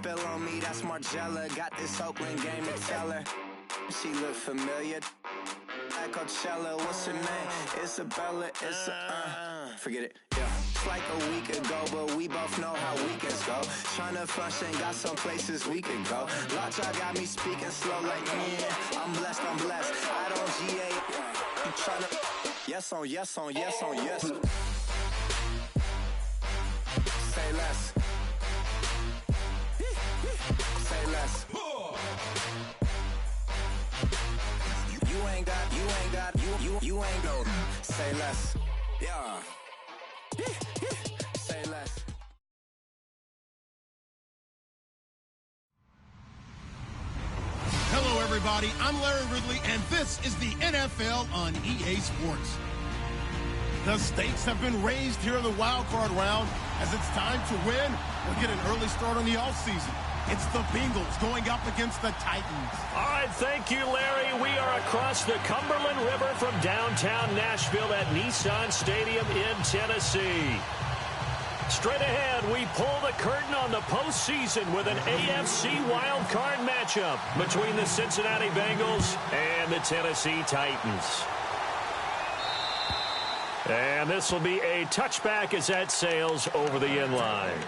spill on me, that's Margella. Got this Oakland game to tell her. She look familiar. Like Coachella, what's her name? Isabella, forget it, yeah. It's like a week ago, but we both know how weekends go. Tryna function, got some places we could go. Lockjaw got me speaking slow like, yeah, I'm blessed. I don't GA, I'm tryna, yes on yes. Say less. Say less. You ain't go. Say less. Yeah. Say less. Hello, everybody. I'm Larry Ridley, and this is the NFL on EA Sports. The stakes have been raised here in the wild card round as it's time to win or get an early start on the offseason. It's the Bengals going up against the Titans. All right, thank you, Larry. We are across the Cumberland River from downtown Nashville at Nissan Stadium in Tennessee. Straight ahead, we pull the curtain on the postseason with an AFC wildcard matchup between the Cincinnati Bengals and the Tennessee Titans. And this will be a touchback as that sails over the end line.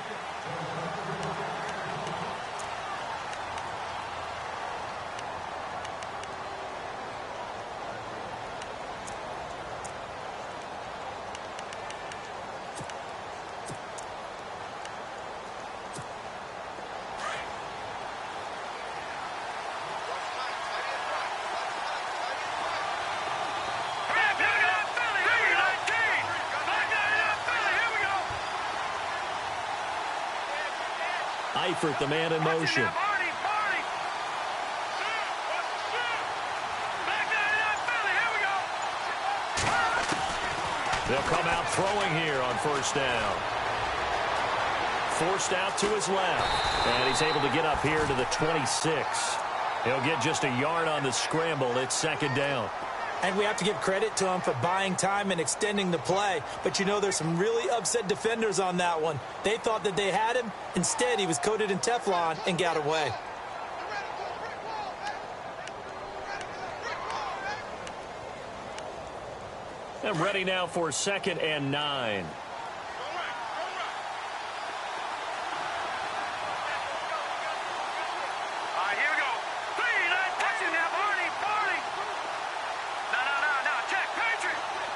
Eifert, the man in motion. They'll come out throwing here on first down. Forced out to his left. And he's able to get up here to the 26. He'll get just a yard on the scramble. It's second down. And we have to give credit to him for buying time and extending the play. But, you know, there's some really upset defenders on that one. They thought that they had him. Instead, he was coated in Teflon and got away. And ready now for 2nd and 9.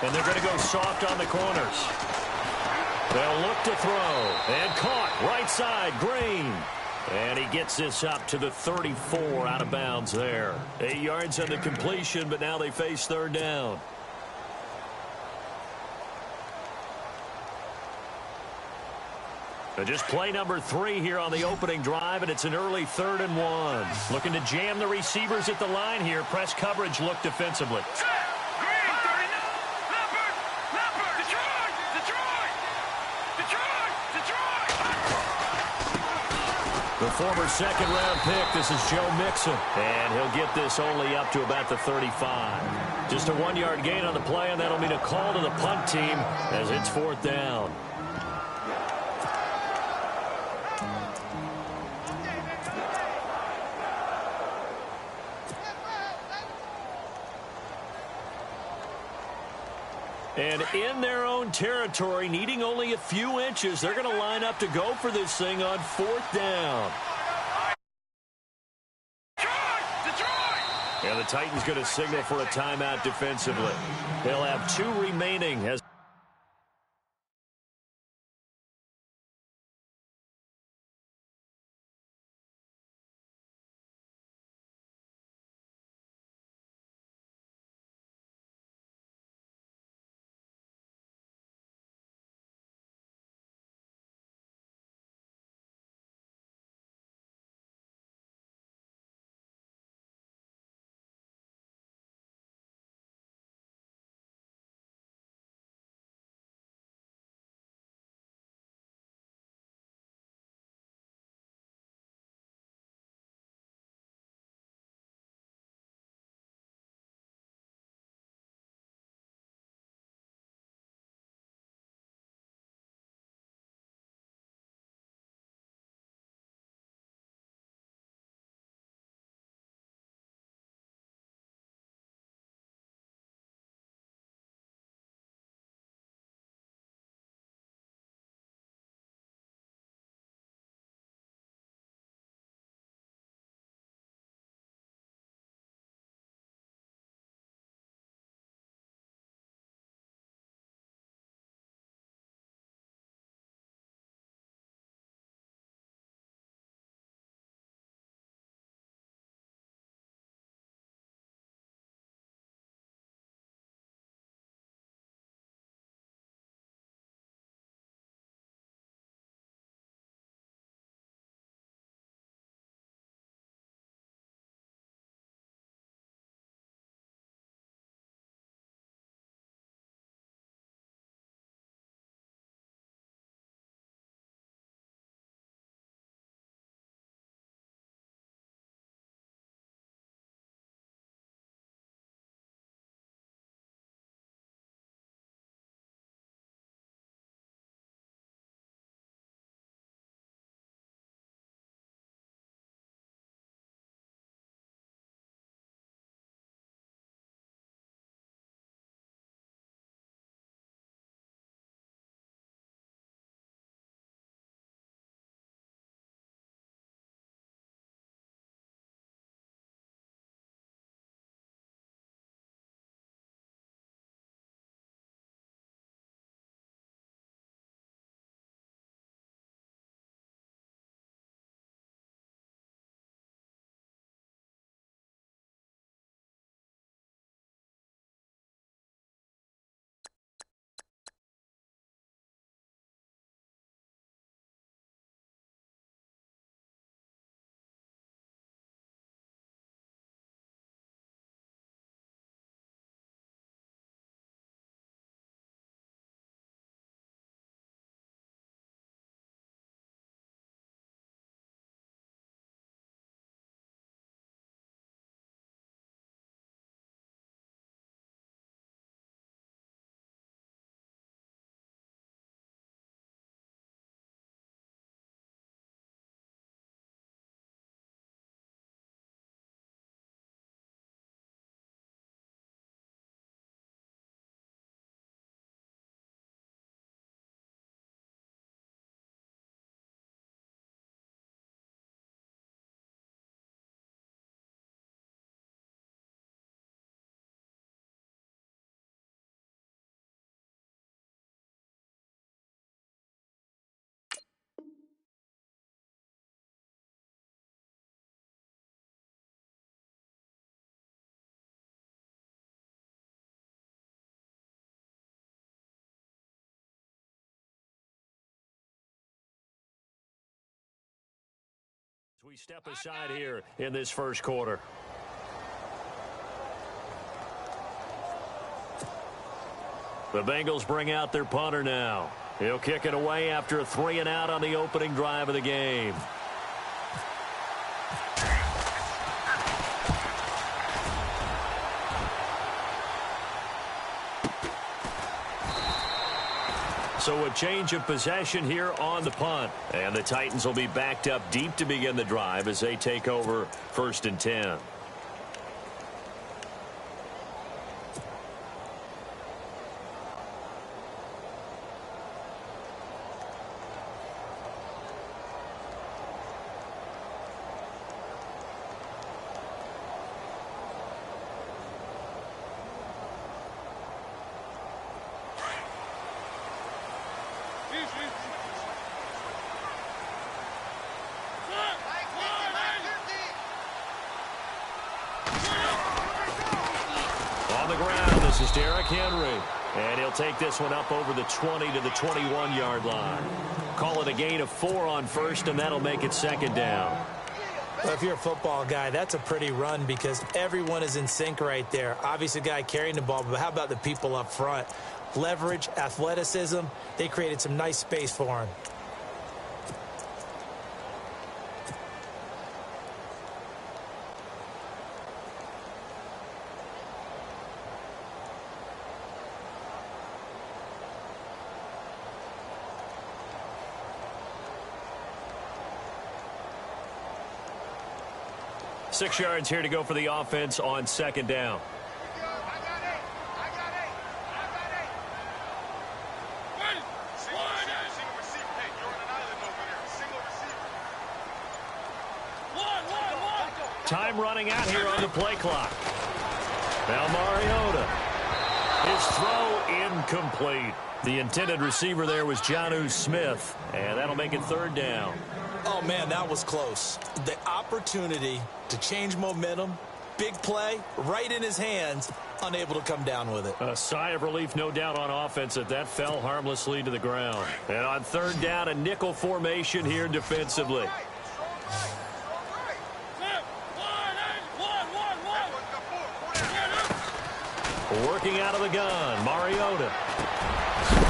And they're going to go soft on the corners. They'll look to throw. And caught. Right side, Green. And he gets this up to the 34 out of bounds there. 8 yards on the completion, but now they face third down. Just play number 3 here on the opening drive, and it's an early 3rd and 1. Looking to jam the receivers at the line here. Press coverage look defensively. The former second-round pick, this is Joe Mixon. And he'll get this only up to about the 35. Just a 1-yard gain on the play, and that'll mean a call to the punt team as it's 4th down. And in their own territory, needing only a few inches, they're going to line up to go for this thing on 4th down. And the Titans going to signal for a timeout defensively. They'll have 2 remaining as We step aside here in this first quarter. The Bengals bring out their punter now. He'll kick it away after a 3-and-out on the opening drive of the game. So a change of possession here on the punt. And the Titans will be backed up deep to begin the drive as they take over 1st and 10. On the ground, this is Derrick Henry. And he'll take this one up over the 20 to the 21-yard line. Call it a gain of 4 on first, and that'll make it 2nd down. Well, if you're a football guy, that's a pretty run because everyone is in sync right there. Obviously, the guy carrying the ball, but how about the people up front? Leverage, athleticism, they created some nice space for him. Six yards here to go for the offense on 2nd down. Time running out here on the play clock. Now Mariota. His throw incomplete. The intended receiver there was Jonnu Smith, and that'll make it 3rd down. Oh, man, that was close. The opportunity to change momentum, big play, right in his hands, unable to come down with it. A sigh of relief, no doubt, on offense that fell harmlessly to the ground. And on 3rd down, a nickel formation here defensively. Working out of the gun, Mariota.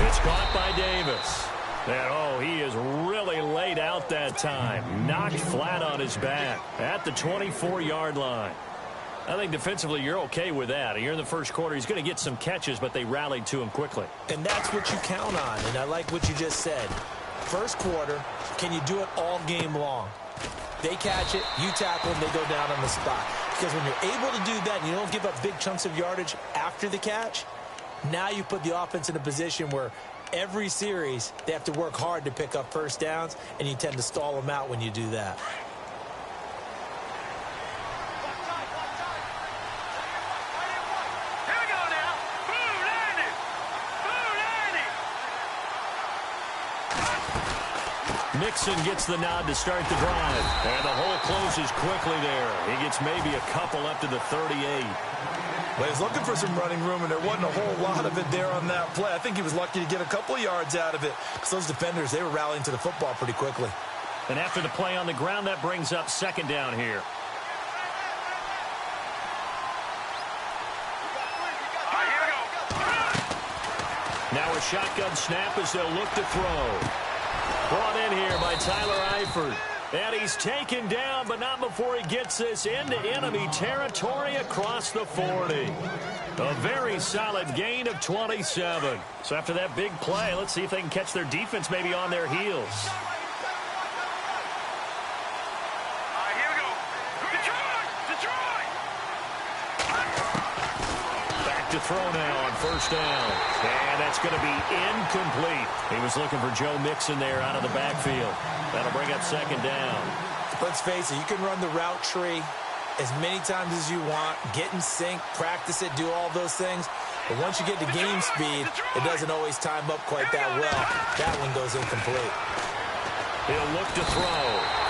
It's caught by Davis. And, he is really laid out that time. Knocked flat on his back at the 24-yard line. I think defensively you're okay with that. Here in the first quarter, he's going to get some catches, but they rallied to him quickly. And that's what you count on, and I like what you just said. First quarter, can you do it all game long? They catch it, you tackle them, they go down on the spot. Because when you're able to do that and you don't give up big chunks of yardage after the catch, now you put the offense in a position where every series, they have to work hard to pick up first downs, and you tend to stall them out when you do that. Here we go now. Mixon gets the nod to start the drive. And the hole closes quickly there. He gets maybe a couple up to the 38. Well, he's looking for some running room, and there wasn't a whole lot of it there on that play. I think he was lucky to get a couple of yards out of it because those defenders, they were rallying to the football pretty quickly. And after the play on the ground, that brings up 2nd down here. Now a shotgun snap as they'll look to throw. Brought in here by Tyler Eifert. And he's taken down, but not before he gets this into enemy territory across the 40. A very solid gain of 27. So after that big play, let's see if they can catch their defense maybe on their heels. Here we go. Detroit! Back to throw now on 1st down. And that's going to be incomplete. He was looking for Joe Mixon there out of the backfield. That'll bring up 2nd down. Let's face it, you can run the route tree as many times as you want, get in sync, practice it, do all those things. But once you get to game speed, it doesn't always time up quite that well. That one goes incomplete. He'll look to throw.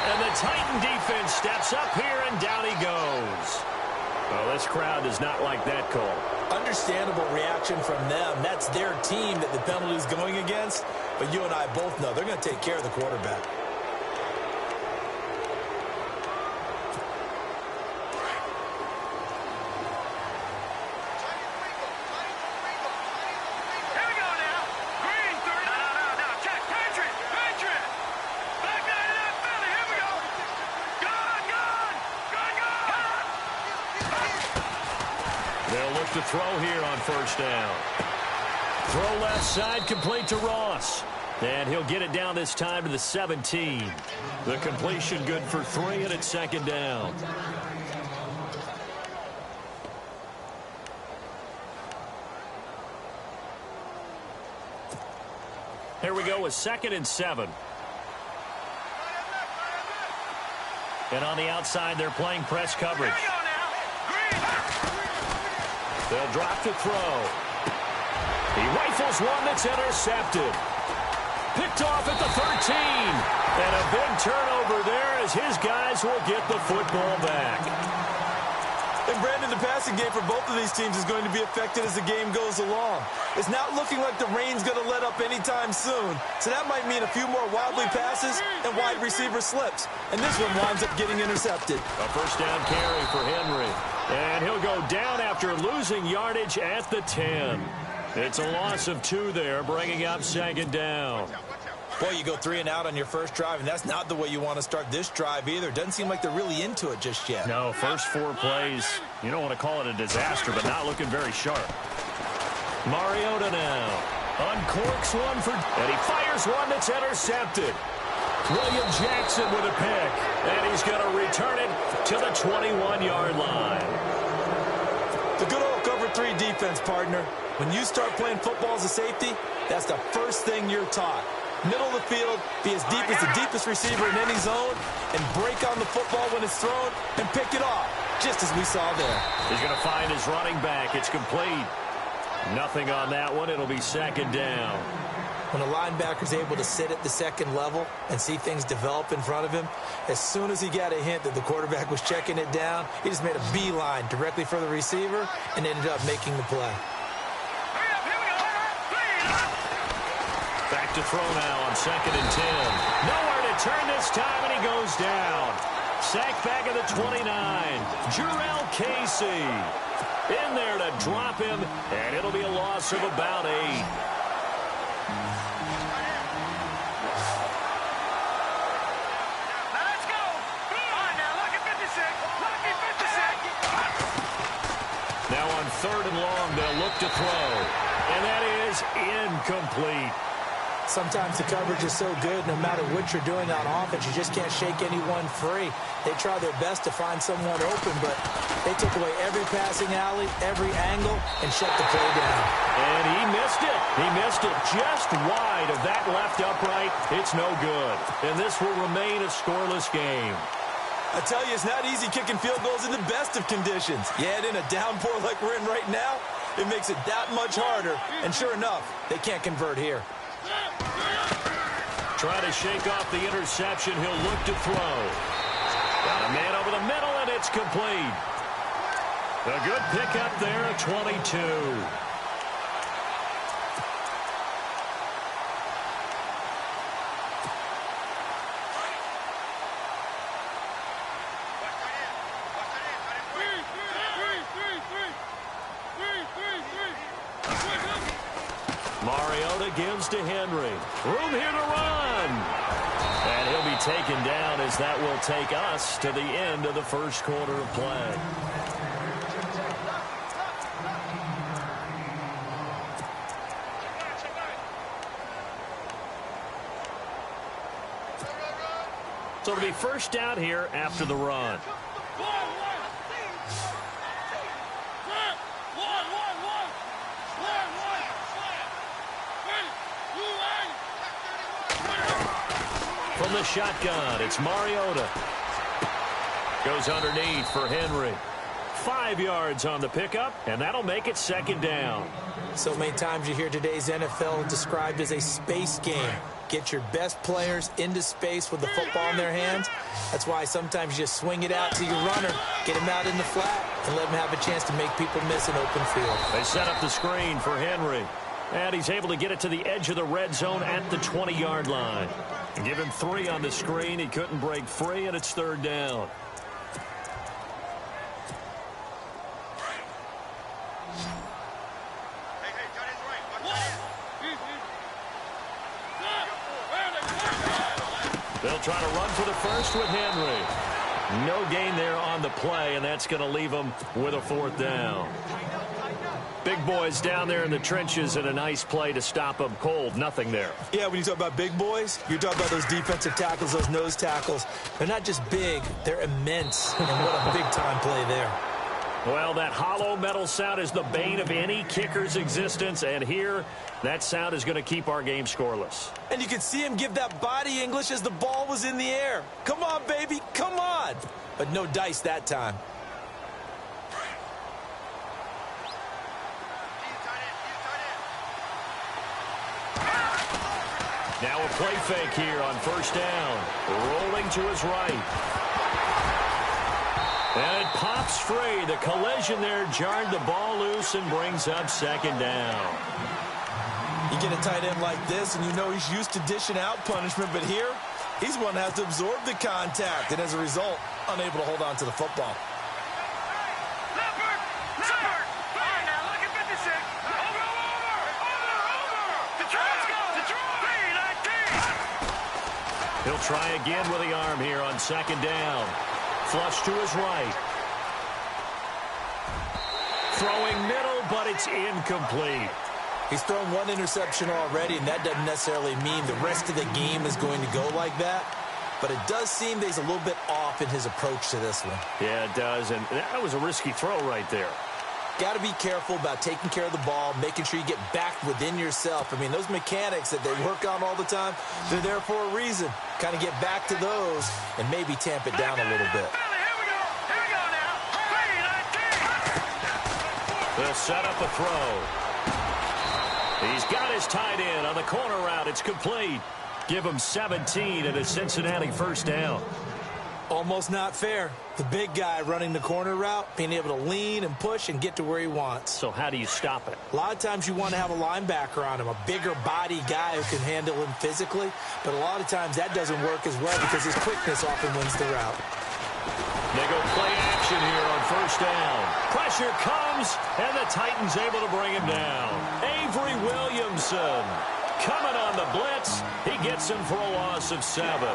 And the Titan defense steps up here, and down he goes. Well, this crowd does not like that call. Understandable reaction from them. That's their team that the penalty is going against. But you and I both know they're going to take care of the quarterback. They'll look to throw here on first down. Throw left side, complete to Ross. And he'll get it down this time to the 17. The completion good for 3, and it's second down. Here we go with 2nd and 7. And on the outside, they're playing press coverage. They'll drop to throw. He rifles one that's intercepted. Picked off at the 13. And a big turnover there as his guys will get the football back. And Brandon, the passing game for both of these teams is going to be affected as the game goes along. It's not looking like the rain's going to let up anytime soon. So that might mean a few more wildly passes and wide receiver slips. And this one winds up getting intercepted. A first down carry for Henry. And he'll go down after losing yardage at the 10. It's a loss of 2 there, bringing up second down. Boy, you go 3 and out on your first drive, and that's not the way you want to start this drive either. Doesn't seem like they're really into it just yet. No, first 4 plays, you don't want to call it a disaster, but not looking very sharp. Mariota now uncorks one and he fires one that's intercepted. William Jackson with a pick, and he's going to return it to the 21-yard line. The good old cover 3 defense, partner. When you start playing football as a safety, that's the first thing you're taught. Middle of the field, be as deep as the deepest receiver in any zone, and break on the football when it's thrown and pick it off, just as we saw there. He's going to find his running back. It's complete. Nothing on that one. It'll be second down. When a linebacker's able to sit at the second level and see things develop in front of him, as soon as he got a hint that the quarterback was checking it down, he just made a beeline directly for the receiver and ended up making the play. Back to throw now on 2nd and 10. Nowhere to turn this time, and he goes down. Sacked back at the 29. Jurrell Casey in there to drop him, and it'll be a loss of about 8. Let's go. All right, now, lucky 56. Lucky 56. Now on 3rd and long, they'll look to throw, and that is incomplete. Sometimes the coverage is so good, no matter what you're doing on offense, you just can't shake anyone free. They try their best to find someone open, but they took away every passing alley, every angle, and shut the play down. And he missed it. He missed it just wide of that left upright. It's no good. And this will remain a scoreless game. I tell you, it's not easy kicking field goals in the best of conditions. You add in a downpour like we're in right now, it makes it that much harder. And sure enough, they can't convert here. Try to shake off the interception. He'll look to throw. Got a man over the middle, and it's complete. A good pickup there at 22. Mariota gives to Henry. Room here to run. And he'll be taken down as that will take us to the end of the first quarter of play. So it'll be first down here after the run. From the shotgun, it's Mariota. Goes underneath for Henry. 5 yards on the pickup, and that'll make it second down. So many times you hear today's NFL described as a space game. Get your best players into space with the football in their hands. That's why sometimes you just swing it out to your runner, get him out in the flat, and let him have a chance to make people miss an open field. They set up the screen for Henry. And he's able to get it to the edge of the red zone at the 20-yard line. And give him 3 on the screen. He couldn't break free, and it's third down. They'll try to run for the first with Henry. No gain there on the play, and that's going to leave them with a 4th down. Big boys down there in the trenches and a nice play to stop them cold. Nothing there. Yeah, when you talk about big boys, you're talking about those defensive tackles, those nose tackles. They're not just big, they're immense. And what a big-time play there. Well, that hollow metal sound is the bane of any kicker's existence, and here, that sound is going to keep our game scoreless. And you could see him give that body English as the ball was in the air. Come on, baby, come on. But no dice that time. Now a play fake here on first down. Rolling to his right. And it pops free. The collision there jarred the ball loose and brings up second down. You get a tight end like this, and you know he's used to dishing out punishment, but here, he's one that has to absorb the contact, and as a result, unable to hold on to the football. He'll try again with the arm here on second down. Flush to his right. Throwing middle, but it's incomplete. He's thrown one interception already, and that doesn't necessarily mean the rest of the game is going to go like that. But it does seem that he's a little bit off in his approach to this one. Yeah, it does, and that was a risky throw right there. Got to be careful about taking care of the ball, making sure you get back within yourself. I mean, those mechanics that they work on all the time, they're there for a reason. Kind of get back to those and maybe tamp it down a little bit. They'll set up a throw. He's got his tight end on the corner route. It's complete. Give him 17 and a Cincinnati first down. Almost not fair. The big guy running the corner route, being able to lean and push and get to where he wants. So how do you stop it? A lot of times you want to have a linebacker on him, a bigger body guy who can handle him physically. But a lot of times that doesn't work as well because his quickness often wins the route. They go play action here on first down. Pressure comes, and the Titans able to bring him down. Avery Williamson coming on the blitz. He gets him for a loss of 7.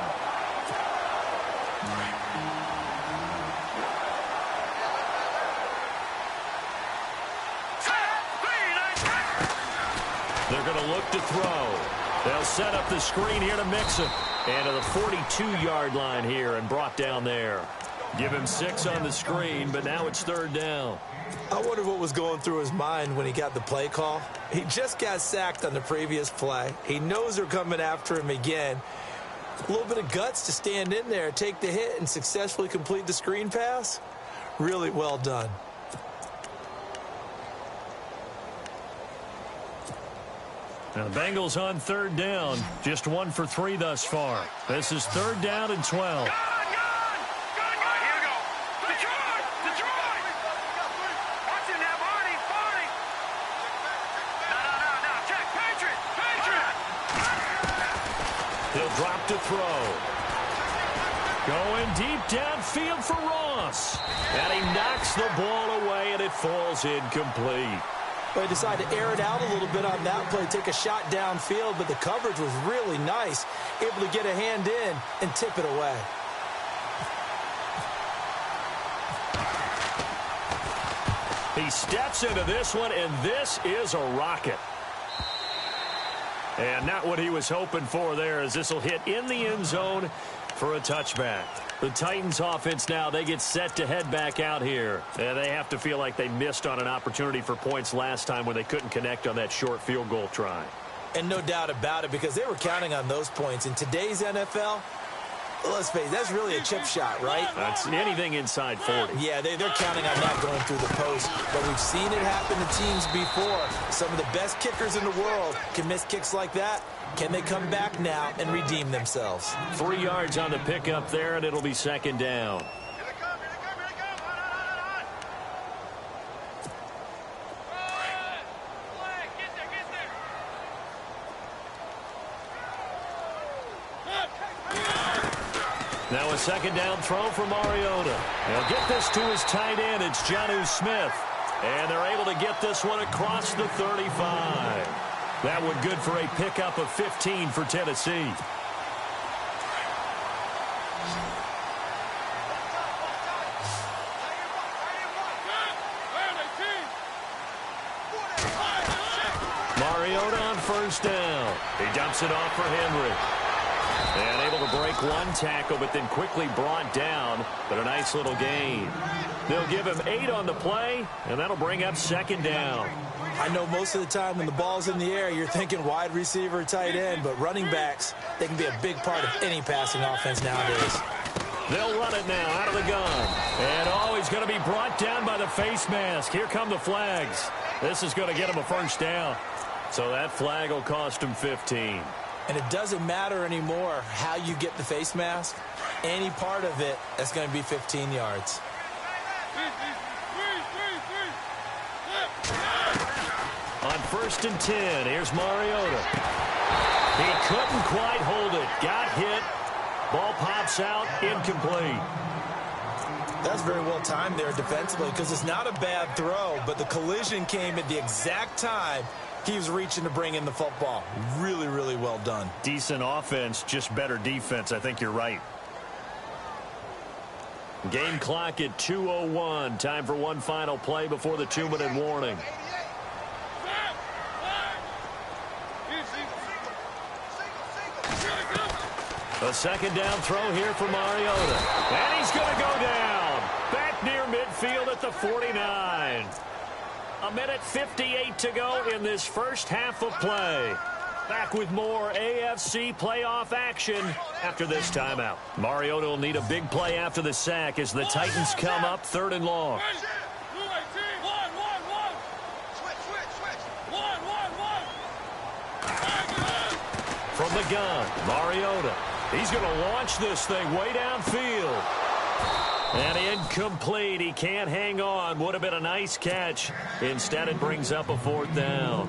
They're going to look to throw. They'll set up the screen here to Mixon. And to the 42-yard line here and brought down there. Give him 6 on the screen, but now it's third down. I wonder what was going through his mind when he got the play call. He just got sacked on the previous play. He knows they're coming after him again. A little bit of guts to stand in there, take the hit, and successfully complete the screen pass. Really well done. Now the Bengals on third down. Just 1 for 3 thus far. This is third down and 12. He'll drop to throw. Going deep downfield for Ross. And he knocks the ball away, and it falls incomplete. They decided to air it out a little bit on that play, take a shot downfield, but the coverage was really nice. Able to get a hand in and tip it away. He steps into this one, and this is a rocket. And not what he was hoping for there, as this will hit in the end zone for a touchback. The Titans offense now, they get set to head back out here. And they have to feel like they missed on an opportunity for points last time when they couldn't connect on that short field goal try. And no doubt about it, because they were counting on those points. In today's NFL, let's face it, that's really a chip shot, right? That's anything inside 40. Yeah, they're counting on that going through the post. But we've seen it happen to teams before. Some of the best kickers in the world can miss kicks like that. Can they come back now and redeem themselves? 3 yards on the pickup there, and it'll be second down. Now a second down throw for Mariota. They'll get this to his tight end. It's Jonnu Smith. And they're able to get this one across the 35. That one good for a pickup of 15 for Tennessee. first down. He dumps it off for Henry. And able to break one tackle, but then quickly brought down. But a nice little gain. They'll give him 8 on the play, and that'll bring up second down. I know most of the time when the ball's in the air, you're thinking wide receiver, tight end, but running backs, they can be a big part of any passing offense nowadays. They'll run it now out of the gun. And, he's going to be brought down by the face mask. Here come the flags. This is going to get him a first down. So that flag will cost him 15. And it doesn't matter anymore how you get the face mask. Any part of it, that's going to be 15 yards. On 1st and 10, here's Mariota. He couldn't quite hold it. Got hit. Ball pops out, incomplete. That's very well timed there defensively because it's not a bad throw, but the collision came at the exact time he was reaching to bring in the football. Really, really well done. Decent offense, just better defense. I think you're right. Game clock at 2:01. Time for one final play before the 2-minute warning. A second down throw here for Mariota. And he's going to go down. Back near midfield at the 49. 1:58 to go in this first half of play. Back with more AFC playoff action after this timeout. Mariota will need a big play after the sack as the Titans come up 3rd and long. From the gun, Mariota. He's going to launch this thing way downfield. And incomplete. He can't hang on. Would have been a nice catch. Instead, it brings up a 4th down.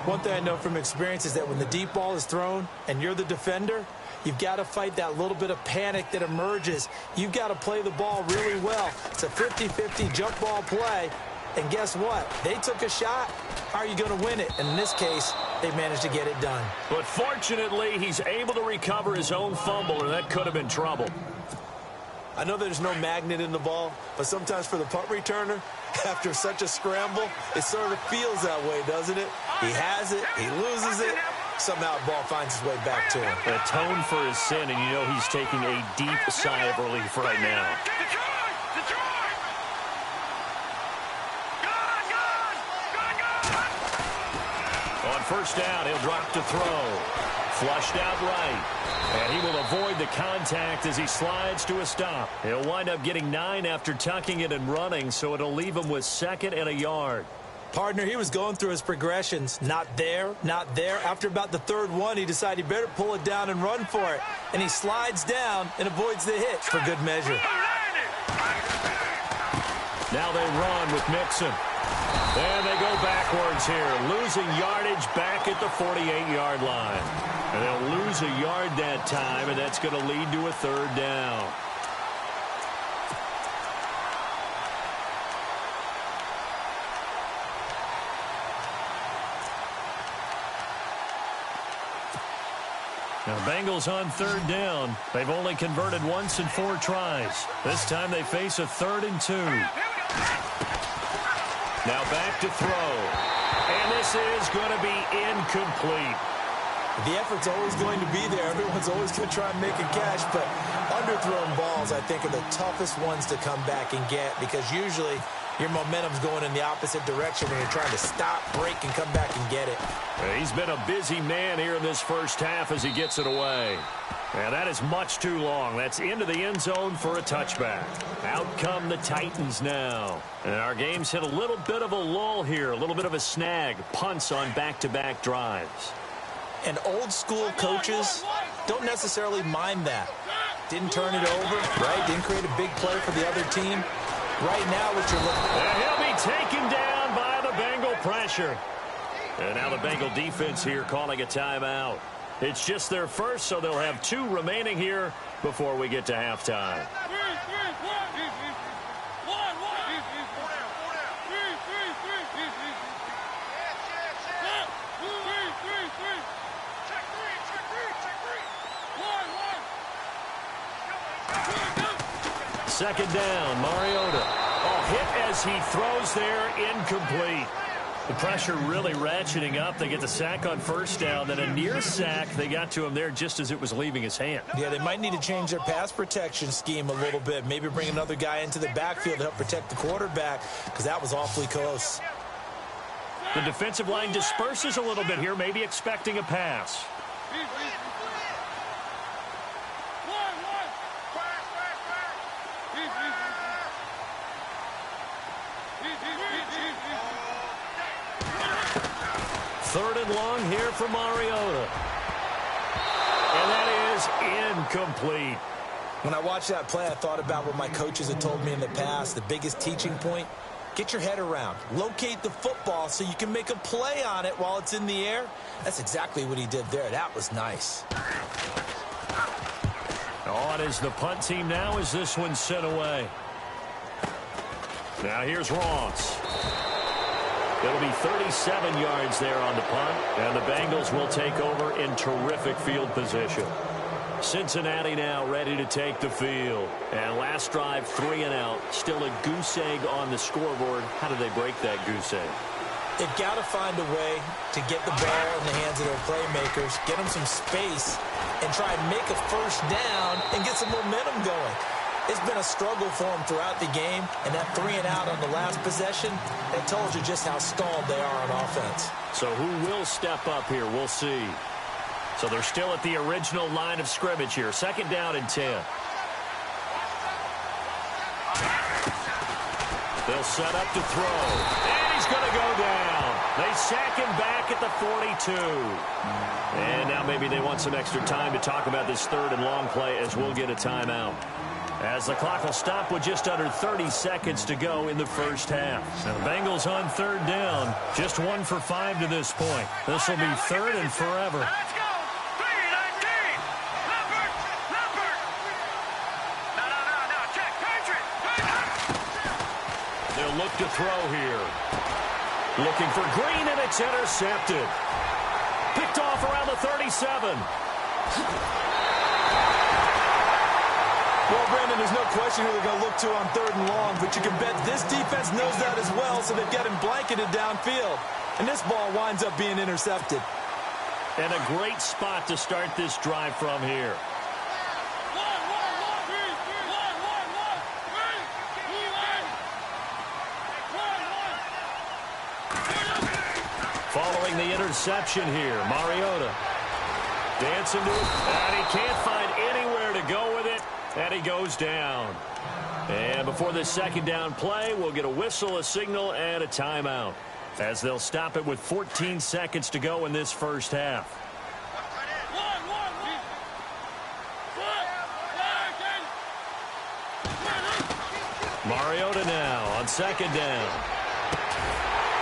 One thing I know from experience is that when the deep ball is thrown and you're the defender, you've got to fight that little bit of panic that emerges. You've got to play the ball really well. It's a 50-50 jump ball play. And guess what? They took a shot. How are you going to win it? And in this case, they managed to get it done. But fortunately, he's able to recover his own fumble, and that could have been trouble. I know there's no magnet in the ball, but sometimes for the punt returner, after such a scramble, it sort of feels that way, doesn't it? He has it, he loses it, somehow the ball finds its way back to him. Atone for his sin, and you know he's taking a deep sigh of relief right now. On first down, he'll drop to throw. Flushed out right. And he will avoid the contact as he slides to a stop. He'll wind up getting 9 after tucking it and running, so it'll leave him with 2nd and a yard. Partner, he was going through his progressions. Not there, not there. After about the 3rd one, he decided he better pull it down and run for it. And he slides down and avoids the hit for good measure. Now they run with Mixon. And they go backwards here, losing yardage back at the 48-yard line. And they'll lose a yard that time, and that's going to lead to a 3rd down. Now, Bengals on 3rd down. They've only converted once in 4 tries. This time they face a 3rd and 2. Now back to throw. And this is going to be incomplete. The effort's always going to be there. Everyone's always going to try and make a catch, but underthrown balls, I think, are the toughest ones to come back and get because usually your momentum's going in the opposite direction when you're trying to stop, break, and come back and get it. He's been a busy man here in this first half as he gets it away. And that is much too long. That's into the end zone for a touchback. Out come the Titans now. And our game's hit a little bit of a lull here, a little bit of a snag. Punts on back-to-back drives. And old-school coaches don't necessarily mind that. Didn't turn it over, right? Didn't create a big play for the other team. Right now, what you're looking at. And he'll be taken down by the Bengal pressure. And now the Bengal defense here calling a timeout. It's just their first, so they'll have 2 remaining here before we get to halftime. Second down, Mariota. Oh, hit as he throws there, incomplete. The pressure really ratcheting up. They get the sack on first down, then a near sack. They got to him there just as it was leaving his hand. Yeah, they might need to change their pass protection scheme a little bit. Maybe bring another guy into the backfield to help protect the quarterback, because that was awfully close. The defensive line disperses a little bit here, maybe expecting a pass. Third and long here for Mariota. And that is incomplete. When I watched that play, I thought about what my coaches had told me in the past. The biggest teaching point, get your head around. Locate the football so you can make a play on it while it's in the air. That's exactly what he did there. That was nice. On is the punt team now as this one's sent away. Now here's Ross. It'll be 37 yards there on the punt, and the Bengals will take over in terrific field position. Cincinnati now ready to take the field. And last drive, 3 and out. Still a goose egg on the scoreboard. How do they break that goose egg? They've got to find a way to get the ball in the hands of their playmakers, get them some space, and try and make a first down and get some momentum going. It's been a struggle for them throughout the game, and that 3 and out on the last possession, that tells you just how stalled they are on offense. So who will step up here? We'll see. So they're still at the original line of scrimmage here. Second down and 10. They'll set up to throw. And he's going to go down. They sack him back at the 42. And now maybe they want some extra time to talk about this third and long play as we'll get a timeout. As the clock will stop with just under 30 seconds to go in the first half. Now the Bengals on third down. Just 1 for 5 to this point. This will be third and forever. Let's go. 3-19. Leopard. No. Check. Patriot. They'll look to throw here. Looking for Green, and it's intercepted. Picked off around the 37. Well, Brandon, there's no question who they're going to look to on third and long, but you can bet this defense knows that as well, so they've got him blanketed downfield. And this ball winds up being intercepted. And a great spot to start this drive from here. Following the interception here, Mariota dancing to it, and he can't find anywhere to go with it. And he goes down. And before this second down play, we'll get a whistle, a signal, and a timeout, as they'll stop it with 14 seconds to go in this first half. Mariota now on second down.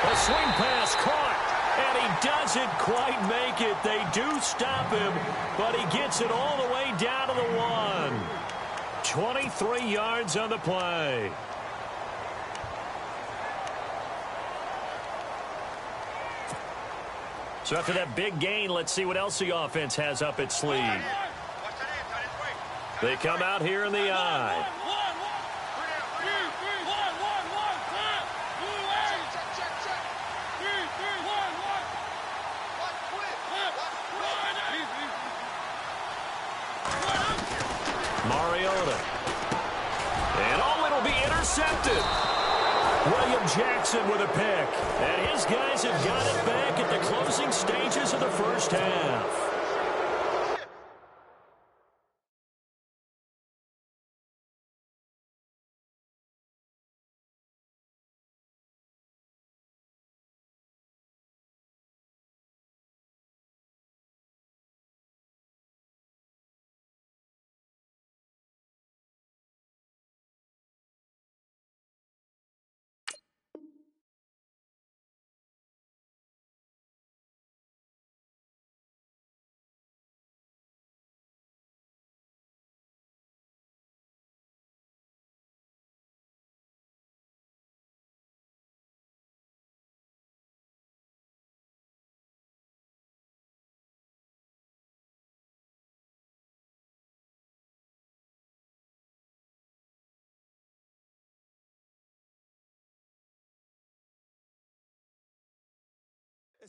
A swing pass caught, and he doesn't quite make it. They do stop him, but he gets it all the way down to the 1. 23 yards on the play. So after that big gain, let's see what else the offense has up its sleeve. They come out here in the eye. Mariota. And it'll be intercepted. William Jackson with a pick. And his guys have got it back at the closing stages of the first half.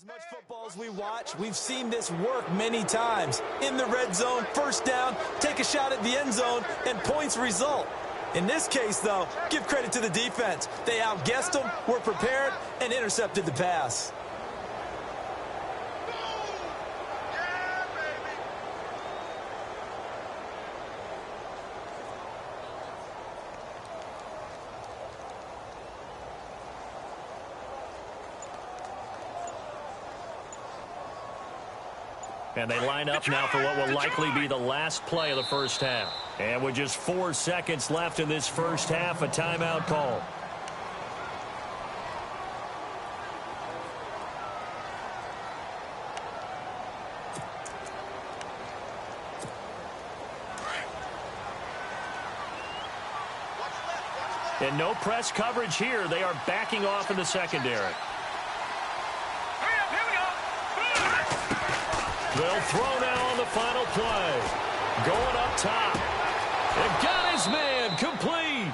As much football as we watch, we've seen this work many times. In the red zone, first down, take a shot at the end zone, and points result. In this case, though, give credit to the defense. They outguessed them, were prepared, and intercepted the pass. And they line up now for what will likely be the last play of the first half. And with just 4 seconds left in this first half, a timeout call. And no press coverage here. They are backing off in the secondary. They'll throw now on the final play. Going up top. And got his man complete.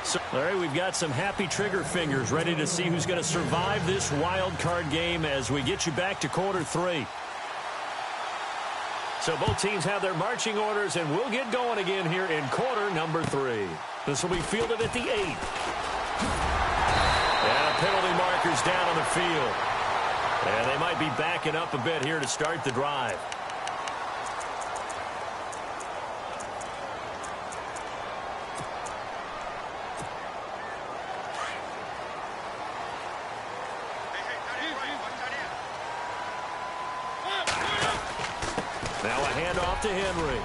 So, all right, we've got some happy trigger fingers ready to see who's going to survive this wild card game as we get you back to quarter 3. So both teams have their marching orders, and we'll get going again here in quarter number 3. This will be fielded at the 8. And penalty markers down on the field. And they might be backing up a bit here to start the drive. Now a handoff to Henry.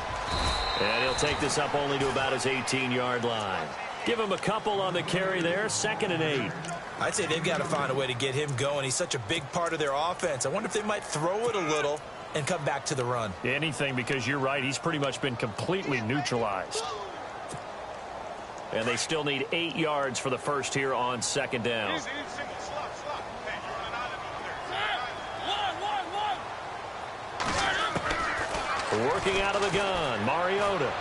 And he'll take this up only to about his 18-yard line. Give him a couple on the carry there, 2nd and 8. I'd say they've got to find a way to get him going. He's such a big part of their offense. I wonder if they might throw it a little and come back to the run. Anything, because you're right. He's pretty much been completely neutralized. And they still need 8 yards for the first here on 2nd down. Working out of the gun, Mariota.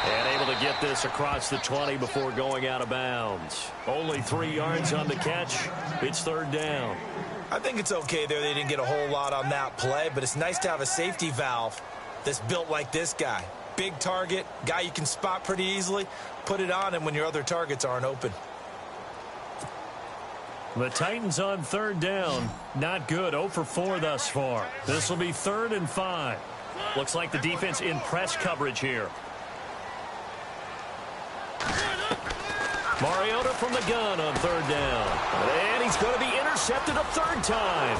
And able to get this across the 20 before going out of bounds. Only 3 yards on the catch. It's 3rd down. I think it's okay there. They didn't get a whole lot on that play, but it's nice to have a safety valve that's built like this guy. Big target, guy you can spot pretty easily. Put it on him when your other targets aren't open. The Titans on 3rd down. Not good. 0 for 4 thus far. This will be 3rd and 5. Looks like the defense in press coverage here. Mariota from the gun on 3rd down. And he's going to be intercepted a 3rd time.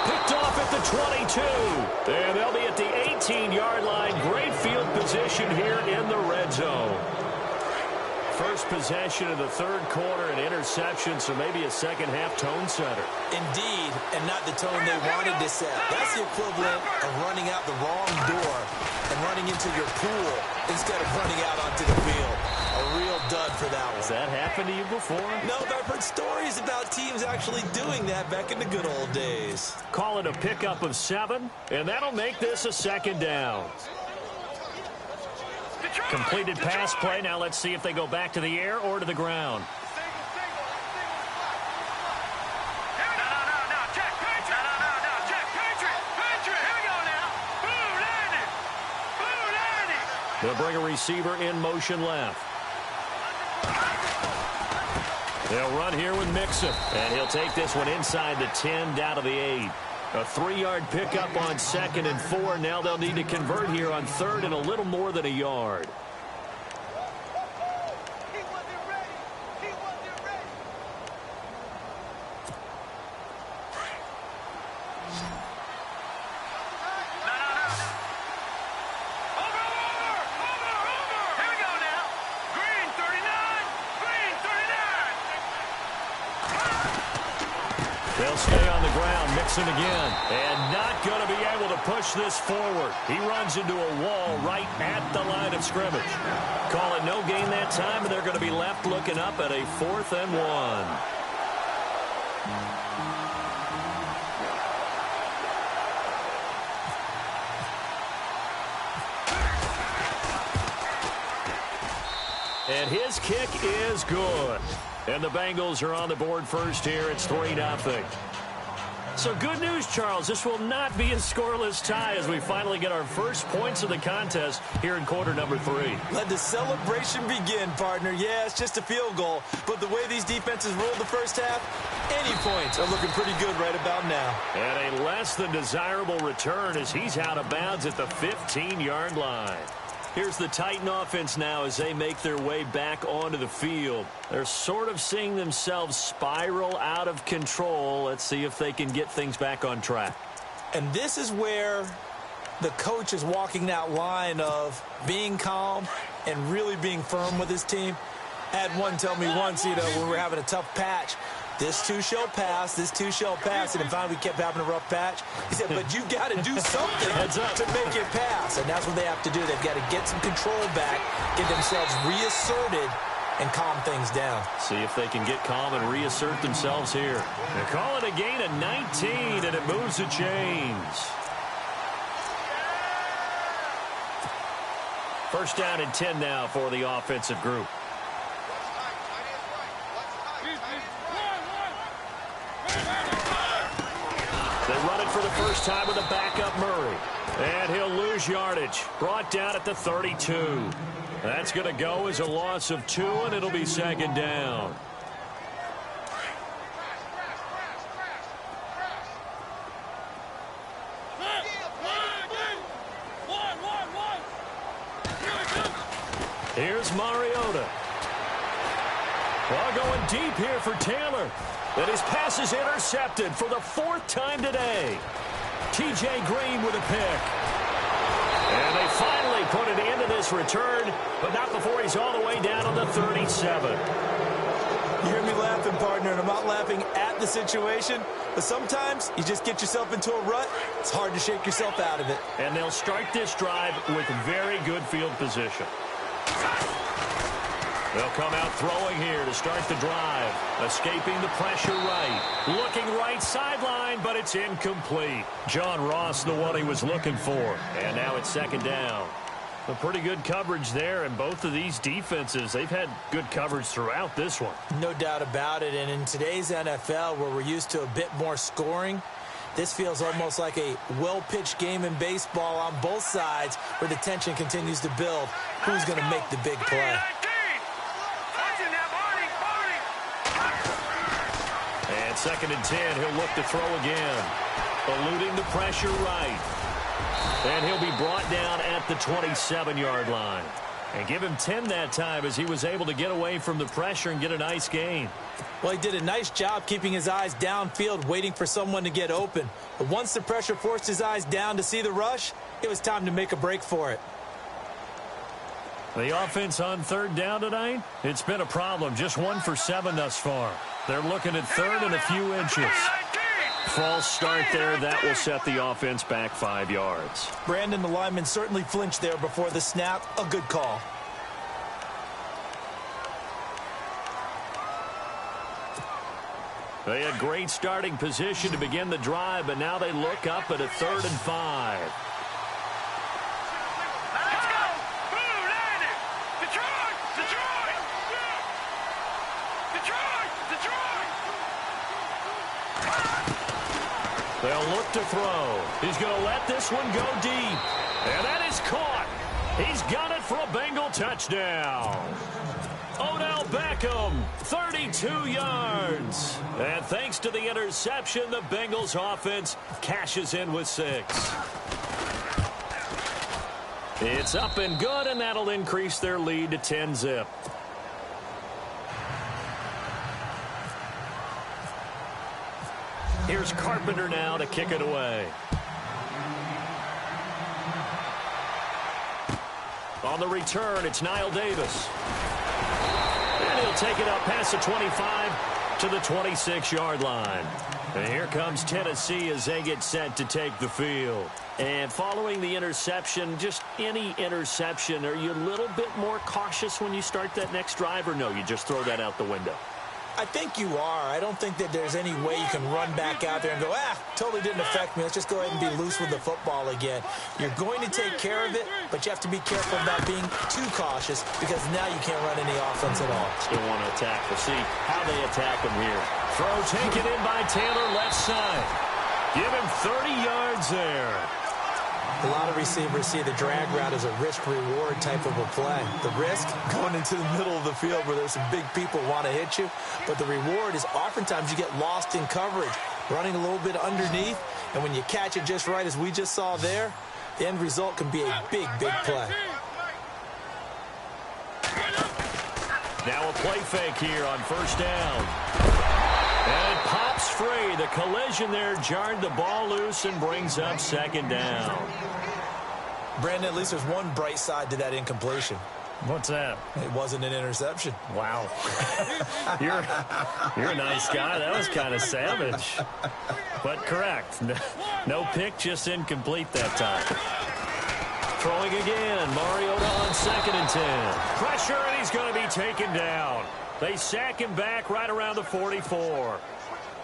Picked off at the 22. And they'll be at the 18-yard line. Great field position here in the red zone. First possession of the 3rd quarter, an interception, so maybe a second-half tone setter. Indeed, and not the tone they wanted to set. That's the equivalent of running out the wrong door and running into your pool instead of running out onto the field. A real dud for that one. Has that happened to you before? No, but I've heard stories about teams actually doing that back in the good old days. Call it a pickup of 7, and that'll make this a 2nd down. Completed pass play. Now let's see if they go back to the air or to the ground. They'll bring a receiver in motion left. They'll run here with Mixon. And he'll take this one inside the 10 down to the 8. A 3-yard pickup on 2nd and 4. Now they'll need to convert here on 3rd and a little more than a yard. They'll stay on the ground. Mixon again. And not going to be able to push this forward. He runs into a wall right at the line of scrimmage. Call it no gain that time, and they're going to be left looking up at a 4th and 1. And his kick is good. And the Bengals are on the board first here. It's 3-0. So good news, Charles. This will not be a scoreless tie as we finally get our first points of the contest here in quarter number 3. Let the celebration begin, partner. Yeah, it's just a field goal, but the way these defenses rolled the first half, any points are looking pretty good right about now. And a less than desirable return as he's out of bounds at the 15-yard line. Here's the Titan offense now as they make their way back onto the field. They're sort of seeing themselves spiral out of control. Let's see if they can get things back on track. And this is where the coach is walking that line of being calm and really being firm with his team. I had one tell me once, when we were having a tough patch, this too shall pass, this too shall pass. And finally we kept having a rough patch. He said, but you got to do something to make it pass. And that's what they have to do. They've got to get some control back, get themselves reasserted, and calm things down. See if they can get calm and reassert themselves here. They call it a gain of 19, and it moves the chains. First down and 10 now for the offensive group. They run it for the first time with a backup Murray. And he'll lose yardage. Brought down at the 32. That's going to go as a loss of 2, and it'll be second down. Here's Mariota. Ball going deep here for Taylor. And his pass is intercepted for the 4th time today. T.J. Green with a pick. And they finally put an end to this return, but not before he's all the way down on the 37. You hear me laughing, partner, and I'm not laughing at the situation, but sometimes you just get yourself into a rut. It's hard to shake yourself out of it. And they'll start this drive with very good field position. They'll come out throwing here to start the drive. Escaping the pressure right. Looking right sideline, but it's incomplete. John Ross, the one he was looking for. And now it's second down. A pretty good coverage there, and both of these defenses, they've had good coverage throughout this one. No doubt about it, and in today's NFL, where we're used to a bit more scoring, this feels almost like a well-pitched game in baseball on both sides where the tension continues to build. Who's going to make the big play? And second and 10, he'll look to throw again. Eluding the pressure right. And he'll be brought down at the 27-yard line. And give him 10 that time as he was able to get away from the pressure and get a nice gain. Well, he did a nice job keeping his eyes downfield, waiting for someone to get open. But once the pressure forced his eyes down to see the rush, it was time to make a break for it. The offense on third down tonight, it's been a problem. Just 1 for 7 thus far. They're looking at third and a few inches. False start there. That will set the offense back 5 yards. Brandon, the lineman, certainly flinched there before the snap. A good call. They had great starting position to begin the drive, but now they look up at a 3rd and 5. Let's go! Blue landed! Detroit! Detroit! Detroit! Detroit! They'll look to throw. He's going to let this one go deep. And that is caught. He's got it for a Bengal touchdown. Odell Beckham, 32 yards. And thanks to the interception, the Bengals offense cashes in with 6. It's up and good, and that'll increase their lead to 10-zip. Here's Carpenter now to kick it away. On the return, it's Niall Davis. And he'll take it up past the 25 to the 26-yard line. And here comes Tennessee as they get set to take the field. And following the interception, just any interception, are you a little bit more cautious when you start that next drive, or no, you just throw that out the window? I think you are. I don't think that there's any way you can run back out there and go, totally didn't affect me. Let's just go ahead and be loose with the football again. You're going to take care of it, but you have to be careful about being too cautious because now you can't run any offense at all. Still want to attack. We'll see how they attack them here. Throw taken in by Taylor, left side. Give him 30 yards there. A lot of receivers see the drag route as a risk-reward type of a play. The risk, going into the middle of the field where there's some big people want to hit you. But the reward is oftentimes you get lost in coverage, running a little bit underneath. And when you catch it just right, as we just saw there, the end result can be a big, big play. Now a play fake here on first down. And it pops free. The collision there jarred the ball loose and brings up second down. Brandon, at least there's one bright side to that incompletion. What's that? It wasn't an interception. Wow. You're a nice guy. That was kind of savage. But correct. No pick, just incomplete that time. Throwing again. Mariota on 2nd and 10. Pressure, and he's going to be taken down. They sack him back right around the 44.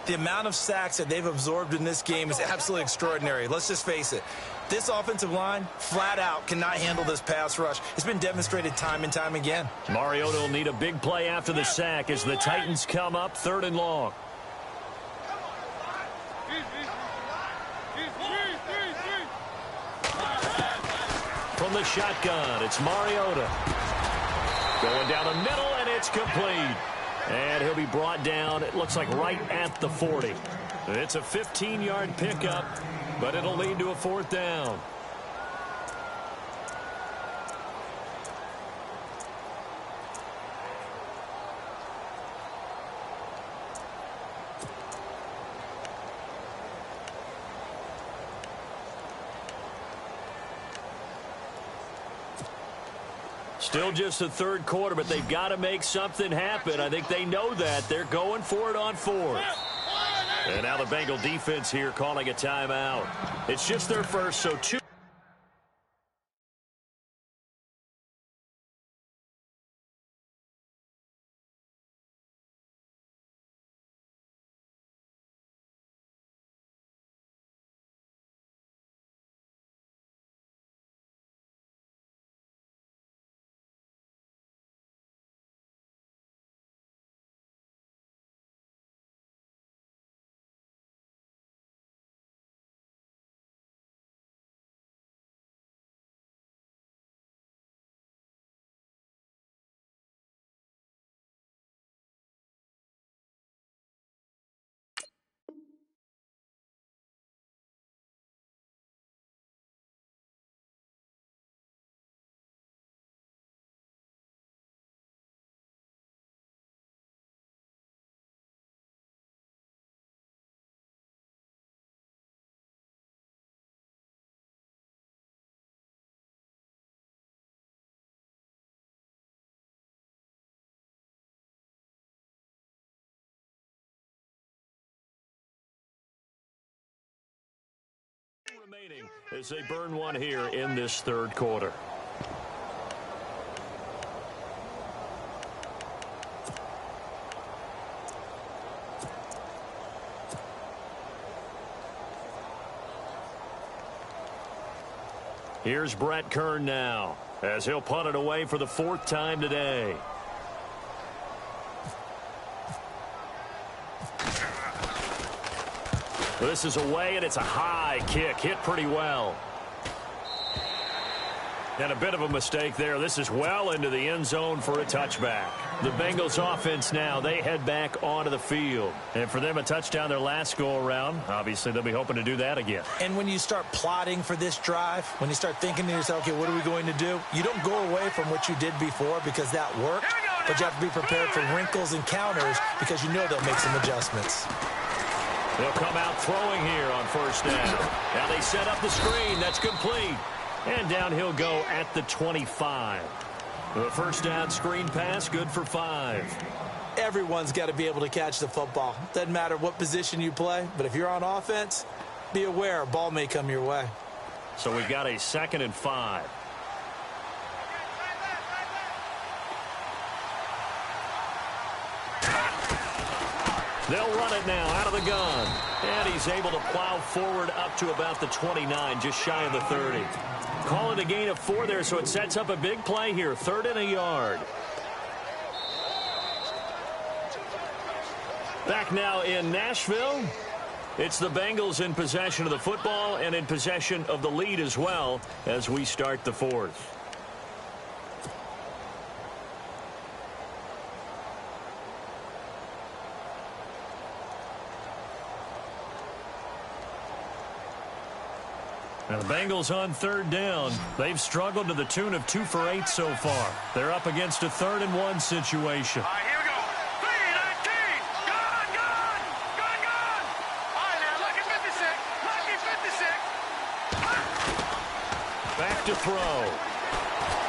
The amount of sacks that they've absorbed in this game is absolutely extraordinary. Let's just face it. This offensive line, flat out, cannot handle this pass rush. It's been demonstrated time and time again. Mariota will need a big play after the sack as the Titans come up 3rd and long. From the shotgun, it's Mariota. Going down the middle, and it's complete. And he'll be brought down, it looks like right at the 40. It's a 15-yard pickup, but it'll lead to a 4th down. Still just the 3rd quarter, but they've got to make something happen. I think they know that. They're going for it on 4th. And now the Bengal defense here calling a timeout. It's just their first, so 2. Remaining as they burn one here in this 3rd quarter. Here's Brett Kern now as he'll punt it away for the 4th time today. This is away, and it's a high kick. Hit pretty well. And a bit of a mistake there. This is well into the end zone for a touchback. The Bengals offense now, they head back onto the field. And for them, a touchdown their last go-around. Obviously, they'll be hoping to do that again. And when you start plotting for this drive, when you start thinking to yourself, okay, what are we going to do? You don't go away from what you did before because that worked. But you have to be prepared for wrinkles and counters because you know they'll make some adjustments. They'll come out throwing here on 1st down. Now they set up the screen. That's complete. And down he'll go at the 25. The 1st down screen pass, good for 5. Everyone's got to be able to catch the football. Doesn't matter what position you play, but if you're on offense, be aware a ball may come your way. So we've got a 2nd and 5. They'll run it now out of the gun. And he's able to plow forward up to about the 29, just shy of the 30. Call it a gain of 4 there, so it sets up a big play here. 3rd and a yard. Back now in Nashville. It's the Bengals in possession of the football and in possession of the lead as well as we start the fourth. Now the Bengals on third down. They've struggled to the tune of 2 for 8 so far. They're up against a 3rd and 1 situation. All right, here we go. 3-19. Gone, gone. Gone, gone. All right, now, lucky 56. Lucky 56. Back to throw.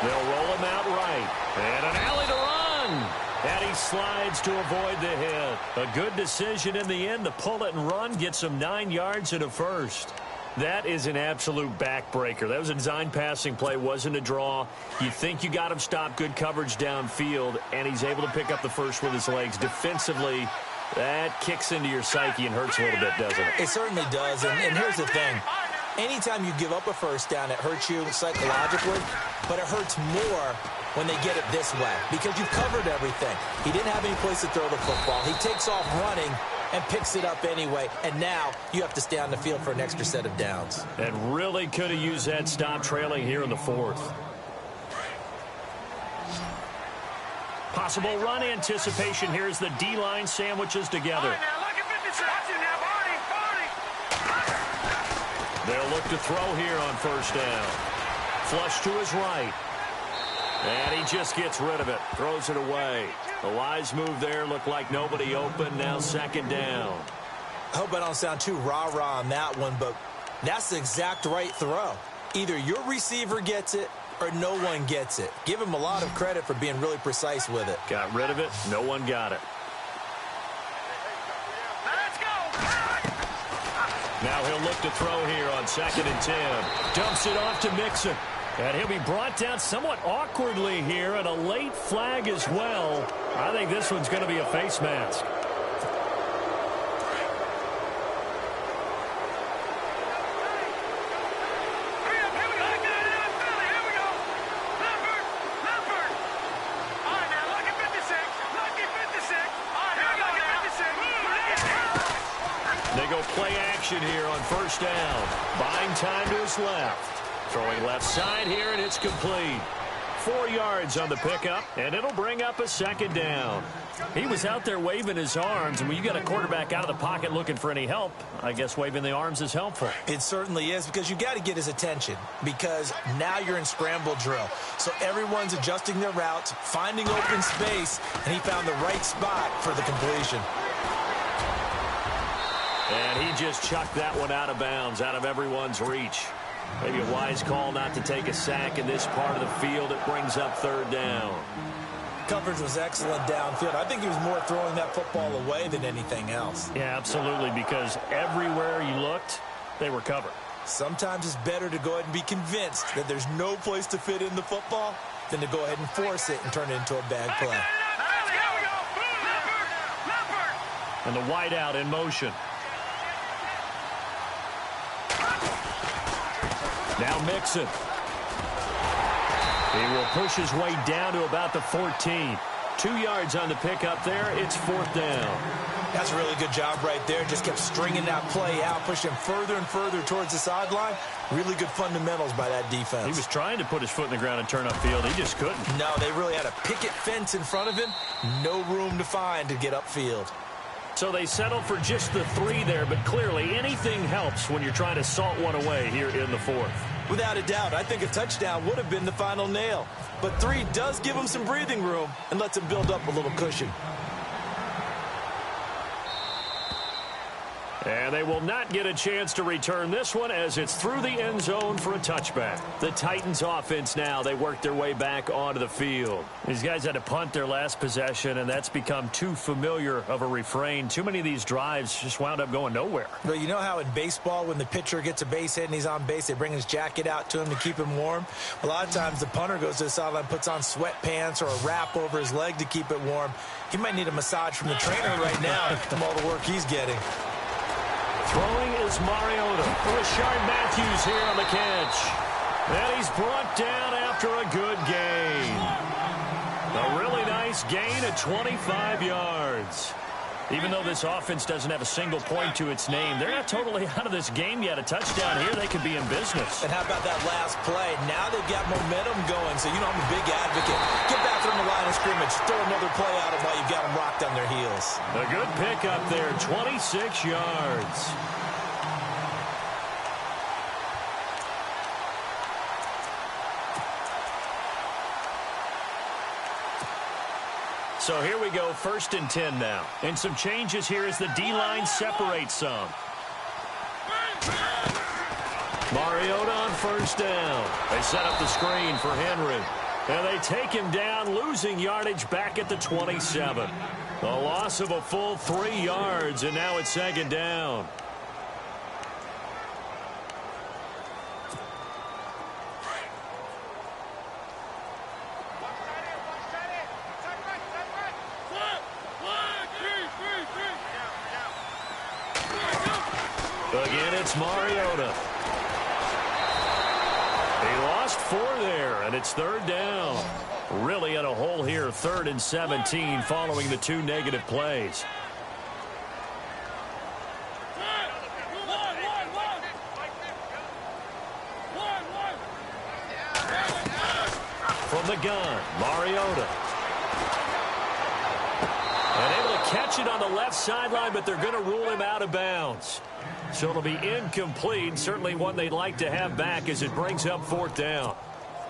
They'll roll him out right. And an alley to run. And he slides to avoid the hit. A good decision in the end to pull it and run. Gets him 9 yards and a first. That is an absolute backbreaker. That was a design passing play, wasn't a draw. You think you got him stopped, good coverage downfield, and he's able to pick up the first with his legs. Defensively, that kicks into your psyche and hurts a little bit, doesn't it? It certainly does, and here's the thing. Anytime you give up a first down, it hurts you psychologically, but it hurts more when they get it this way because you've covered everything. He didn't have any place to throw the football. He takes off running and picks it up anyway, and now you have to stay on the field for an extra set of downs. And really could have used that stop trailing here in the fourth. Possible run anticipation here as the D-line sandwiches together. They'll look to throw here on first down. Flush to his right. And he just gets rid of it. Throws it away. The wise move there. Looked like nobody open. Now 2nd down. I hope I don't sound too rah-rah on that one, but that's the exact right throw. Either your receiver gets it or no one gets it. Give him a lot of credit for being really precise with it. Got rid of it. No one got it. Let's go. Now he'll look to throw here on 2nd and 10. Dumps it off to Mixon. And he'll be brought down somewhat awkwardly here, and a late flag as well. I think this one's going to be a face mask. They go play action here on first down. Buying time to his left. Throwing left side here, and it's complete. 4 yards on the pickup, and it'll bring up a 2nd down. He was out there waving his arms, and when you got a quarterback out of the pocket looking for any help, I guess waving the arms is helpful. It certainly is, because you got to get his attention, because now you're in scramble drill. So everyone's adjusting their routes, finding open space, and he found the right spot for the completion. And he just chucked that one out of bounds, out of everyone's reach. Maybe a wise call not to take a sack in this part of the field. It brings up 3rd down. Coverage was excellent downfield. I think he was more throwing that football away than anything else. Yeah, absolutely, because everywhere you looked, they were covered. Sometimes it's better to go ahead and be convinced that there's no place to fit in the football than to go ahead and force it and turn it into a bad play. And the wideout in motion. Now Mixon. He will push his way down to about the 14. 2 yards on the pickup there. It's 4th down. That's a really good job right there. Just kept stringing that play out, pushing further and further towards the sideline. Really good fundamentals by that defense. He was trying to put his foot in the ground and turn upfield. He just couldn't. No, they really had a picket fence in front of him. No room to find to get upfield. So they settled for just the 3 there, but clearly anything helps when you're trying to salt one away here in the 4th. Without a doubt, I think a touchdown would have been the final nail. But 3 does give him some breathing room and lets him build up a little cushion. And they will not get a chance to return this one as it's through the end zone for a touchback. The Titans offense now, they work their way back onto the field. These guys had to punt their last possession, and that's become too familiar of a refrain. Too many of these drives just wound up going nowhere. Well, you know how in baseball when the pitcher gets a base hit and he's on base, they bring his jacket out to him to keep him warm? A lot of times the punter goes to the sideline, puts on sweatpants or a wrap over his leg to keep it warm. He might need a massage from the trainer right now from all the work he's getting. Throwing is Mariota. Rashard Matthews here on the catch. And he's brought down after a good gain. A really nice gain at 25 yards. Even though this offense doesn't have a single point to its name, they're not totally out of this game yet. A touchdown here, they could be in business. And how about that last play? Now they've got momentum going, so you know I'm a big advocate. Get back on the line of scrimmage. Throw another play at them while you've got them rocked on their heels. A good pickup there, 26 yards. So here we go, 1st and 10 now. And some changes here as the D-line separates some. Mariota on 1st down. They set up the screen for Henry. And they take him down, losing yardage back at the 27. A loss of a full 3 yards, and now it's 2nd down. Again, it's Mariota. He lost 4 there, and it's 3rd down. Really in a hole here, 3rd and 17 following the 2 negative plays. From the gun, Mariota. And able to catch it on the left sideline, but they're going to rule him out of bounds. So it'll be incomplete, certainly one they'd like to have back as it brings up 4th down.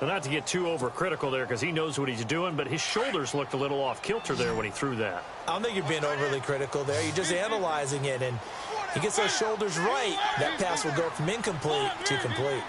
Well, not to get too overcritical there because he knows what he's doing, but his shoulders looked a little off kilter there when he threw that. I don't think you're being overly critical there. You're just analyzing it, and he gets those shoulders right. That pass will go from incomplete to complete.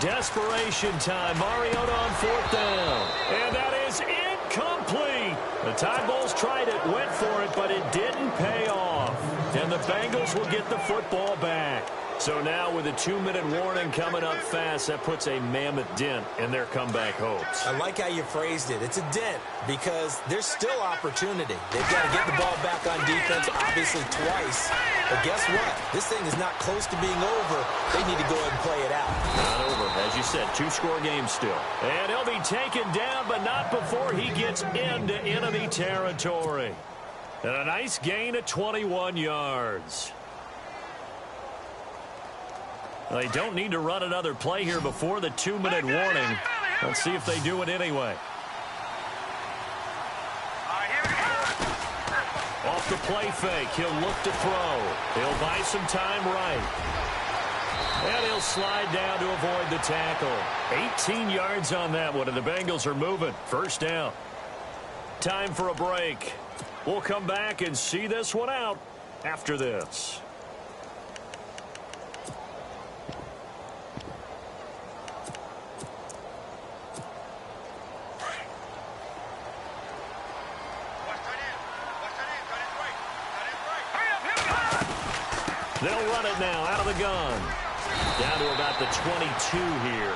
Desperation time. Mariota on 4th down. And that is incomplete. The Tide Bulls tried it, went for it, but it didn't pay off. And the Bengals will get the football back. So now with a 2-minute warning coming up fast, that puts a mammoth dent in their comeback hopes. I like how you phrased it. It's a dent because there's still opportunity. They've got to get the ball back on defense, obviously twice. But guess what? This thing is not close to being over. They need to go ahead and play it out. Not over. As you said, 2-score game still. And he'll be taken down, but not before he gets into enemy territory. And a nice gain of 21 yards. They don't need to run another play here before the 2-minute warning. Let's see if they do it anyway. Off the play fake, he'll look to throw. He'll buy some time right. And he'll slide down to avoid the tackle. 18 yards on that one, and the Bengals are moving. 1st down. Time for a break. We'll come back and see this one out after this. They'll run it now out of the gun. Down to about the 22 here.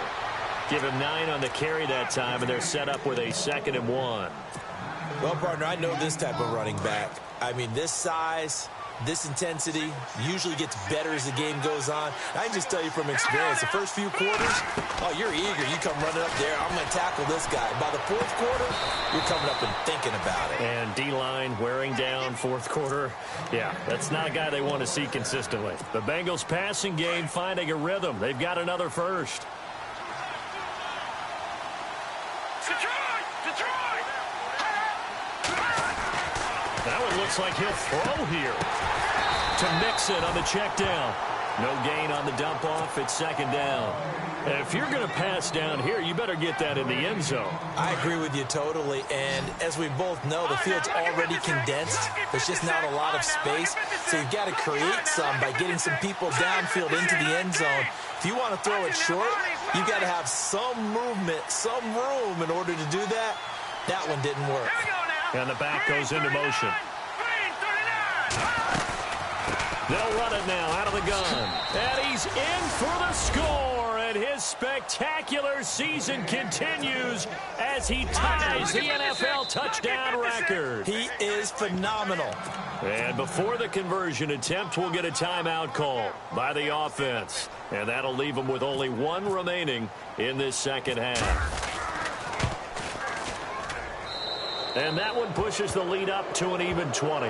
Give him 9 on the carry that time, and they're set up with a 2nd and 1. Well, partner, I know this type of running back. I mean, this size, this intensity usually gets better as the game goes on. I can just tell you from experience, the first few quarters, oh, you're eager. You come running up there, I'm going to tackle this guy. By the 4th quarter, you're coming up and thinking about it. And D-line wearing down 4th quarter. Yeah, that's not a guy they want to see consistently. The Bengals passing game finding a rhythm. They've got another first. That one looks like he'll throw here to Mixon on the check down. No gain on the dump off. It's 2nd down. If you're going to pass down here, you better get that in the end zone. I agree with you totally. And as we both know, the field's already condensed. There's just not a lot of space. So you've got to create some by getting some people downfield into the end zone. If you want to throw it short, you've got to have some movement, some room in order to do that. That one didn't work. And the back goes into motion. They'll run it now out of the gun. And he's in for the score. And his spectacular season continues as he ties the NFL touchdown record. He is phenomenal. And before the conversion attempt, we'll get a timeout call by the offense. And that'll leave them with only 1 remaining in this 2nd half. And that one pushes the lead up to an even 20.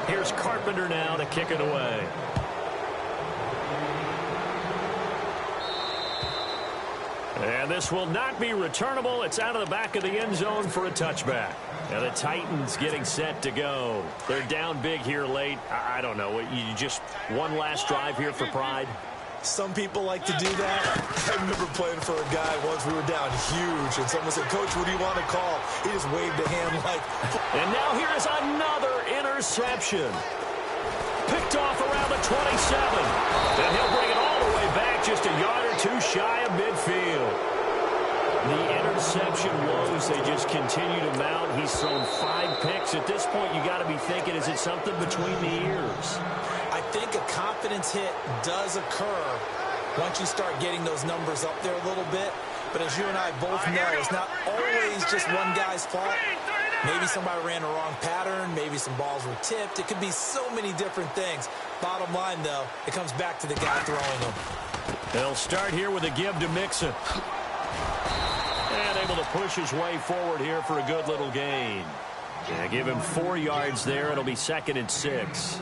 Here's Carpenter now to kick it away. And this will not be returnable. It's out of the back of the end zone for a touchback. And the Titans getting set to go. They're down big here late. I don't know. You just one last drive here for pride? Some people like to do that. I remember playing for a guy once. We were down huge, and someone said, "Coach, what do you want to call?" He just waved a hand like... And now here is another interception. Picked off around the 27. And he'll bring it all the way back just a yard or two shy of midfield. The interception woes, they just continue to mount. He's thrown 5 picks. At this point, you got to be thinking, is it something between the ears? I think a confidence hit does occur once you start getting those numbers up there a little bit. But as you and I both know, it's not always just one guy's fault. Maybe somebody ran a wrong pattern. Maybe some balls were tipped. It could be so many different things. Bottom line, though, it comes back to the guy throwing them. They'll start here with a give to Mixon. And able to push his way forward here for a good little gain. Yeah, give him 4 yards there. It'll be 2nd and 6.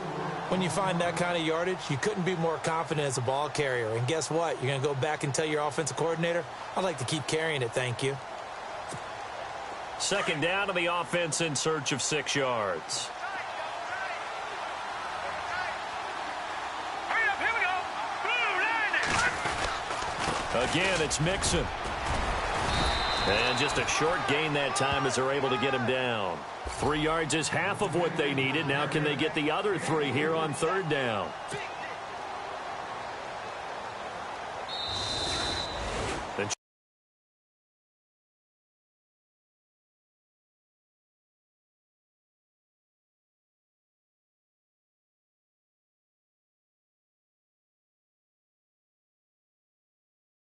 When you find that kind of yardage, you couldn't be more confident as a ball carrier. And guess what? You're going to go back and tell your offensive coordinator, I'd like to keep carrying it, thank you. 2nd down to the offense in search of 6 yards. Hurry up, here we go. Again, it's Mixon. And just a short gain that time as they're able to get him down. 3 yards is half of what they needed. Now can they get the other 3 here on 3rd down?